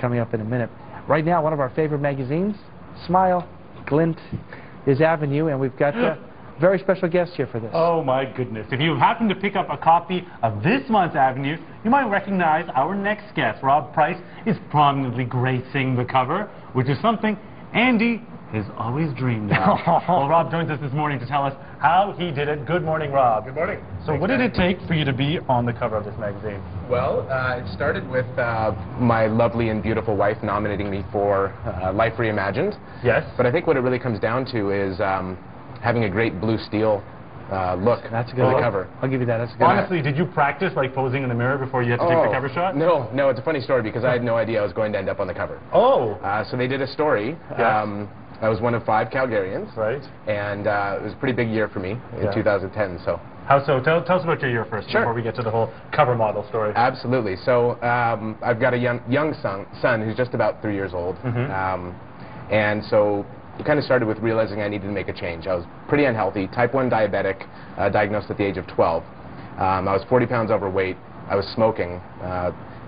coming up in a minute. Right now, one of our favorite magazines, Smile, Glint, is Avenue, and we've got a very special guest here for this. Oh my goodness. If you happen to pick up a copy of this month's Avenue, you might recognize our next guest. Robb Price is prominently gracing the cover, which is something Andy has always dreamed of. Well, Robb joins us this morning to tell us how he did it. Good morning, Robb. Good morning. So Thanks, what did it take for you to be on the cover of this magazine? Well, it started with my lovely and beautiful wife nominating me for Life Reimagined. Yes. But I think what it really comes down to is having a great blue steel look That's a for good the cover. I'll give you that. That's a good Honestly, did you practice like posing in the mirror before you had to take the cover shot? No, it's a funny story because I had no idea I was going to end up on the cover. Oh. So they did a story. Yes. I was one of 5 Calgarians. Right. And it was a pretty big year for me in 2010. So. How so? Tell us about your year first before we get to the whole cover model story. Absolutely. So I've got a young son who's just about 3 years old. And so it kind of started with realizing I needed to make a change. I was pretty unhealthy, type 1 diabetic, diagnosed at the age of 12. I was 40 pounds overweight. I was smoking.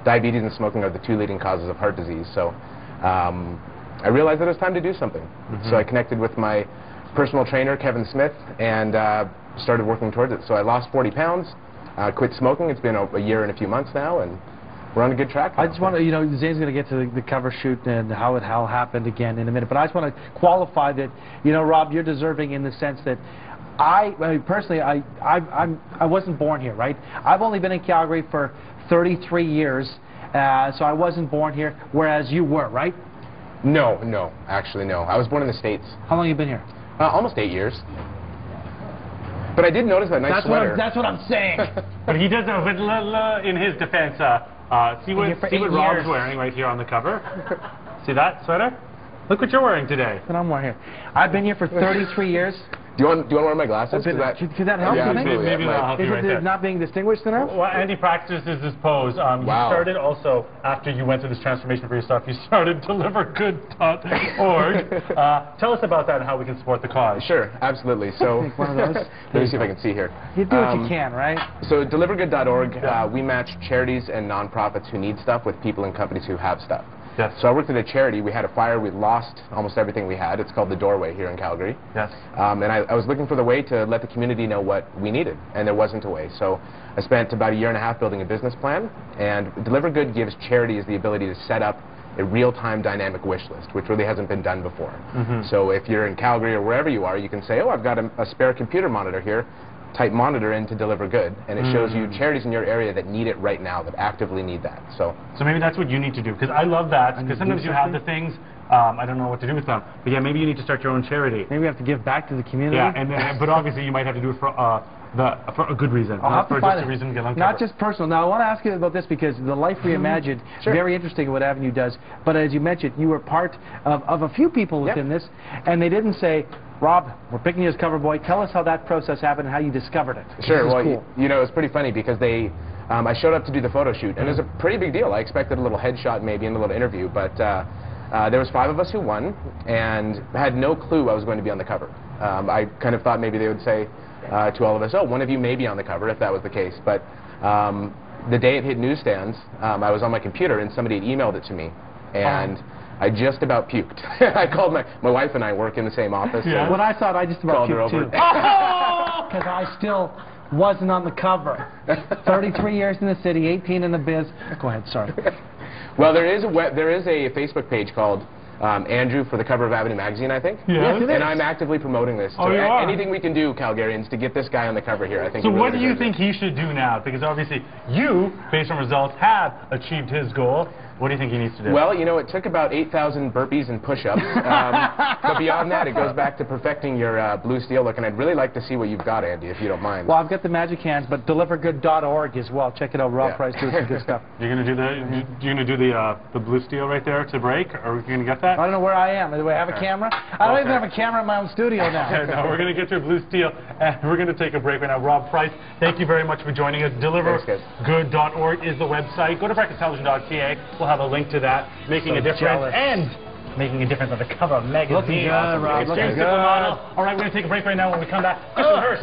Diabetes and smoking are the 2 leading causes of heart disease. So I realized that it was time to do something. So I connected with my personal trainer, Kevin Smith, and started working towards it. So I lost 40 pounds, quit smoking. It's been a year and a few months now, and we're on a good track now. I just want to, Zane's going to get to the cover shoot and how it all happened again in a minute, but I just want to qualify that, Robb, you're deserving in the sense that personally, I wasn't born here, right? I've only been in Calgary for 33 years, so I wasn't born here, whereas you were, right? No, actually no. I was born in the States. How long have you been here? Almost 8 years. But I did notice that nice sweater. That's what I'm saying. But he does, in his defense, see what Robb's wearing right here on the cover. See that sweater? Look what you're wearing today. That's what I'm wearing here. I've been here for 33 years. Do you want to wear my glasses? Could that help? Yeah, maybe that'll help you right there. Is it not being distinguished enough? Well, Andy practices his pose. You started also, after you went through this transformation for yourself, you started DeliverGood's.org. Tell us about that and how we can support the cause. Sure, absolutely. So, one of those. Let me see if I can see here. You do what you can, right? So DeliverGood.org, we match charities and nonprofits who need stuff with people and companies who have stuff. Yes. So I worked at a charity. We had a fire. We lost almost everything we had. It's called The Doorway here in Calgary. Yes. And I was looking for the way to let the community know what we needed, and there wasn't a way. So I spent about a year and a half building a business plan, and DeliverGood gives charities the ability to set up a real-time dynamic wish list, which really hasn't been done before. So if you're in Calgary or wherever you are, you can say, oh, I've got a spare computer monitor here. Type monitor into DeliverGood, and it shows you charities in your area that need it right now, that actively need that. So maybe that's what you need to do, because I love that, because sometimes you have the things, I don't know what to do with them, but yeah, maybe you need to start your own charity. Maybe we have to give back to the community. Yeah, but obviously you might have to do it for a good reason, not for just a reason to get on cover. Not just personal. Now, I want to ask you about this because the Life Reimagined, very interesting what Avenue does, but as you mentioned, you were part of a few people within this, and they didn't say, Robb, we're picking you as cover boy. Tell us how that process happened and how you discovered it. Sure. Well, cool. it was pretty funny because I showed up to do the photo shoot, and it was a pretty big deal. I expected a little headshot maybe and a little interview, but there was 5 of us who won, and had no clue I was going to be on the cover. I kind of thought maybe they would say to all of us, oh, one of you may be on the cover, if that was the case. But the day it hit newsstands, I was on my computer, and somebody had emailed it to me, and I just about puked. I called my wife and I work in the same office. Yeah. When I saw it, I just about puked too. Because I still wasn't on the cover. 33 years in the city, 18 in the biz. Go ahead, sorry. Well, there is a Facebook page called Andrew for the cover of Avenue magazine, I think. Yes, it is. And I'm actively promoting this. So anything we can do, Calgarians, to get this guy on the cover here, I think. So what do you think he should do now? Because obviously you, based on results, have achieved his goal. What do you think he needs to do? Well, it took about 8,000 burpees and push-ups. But beyond that, it goes back to perfecting your blue steel look, and I'd really like to see what you've got, Andy, if you don't mind. Well, I've got the magic hands, but DeliverGood.org as well. Check it out. Robb Price doing some good stuff. You're gonna do the blue steel right there to break, or are we gonna get that? I don't know where I am. Do I have a camera? I don't even have a camera in my own studio now. No, we're gonna get to a blue steel, and we're gonna take a break right now. Robb Price, thank you very much for joining us. DeliverGood.org is the website. Go to breakfasttelevision.ca. We'll have a link to that. Making a difference and making a difference on the cover of magazine. Looking good, Robb. Looking good. All right, we're going to take a break right now. When we come back, Kristen Hurst.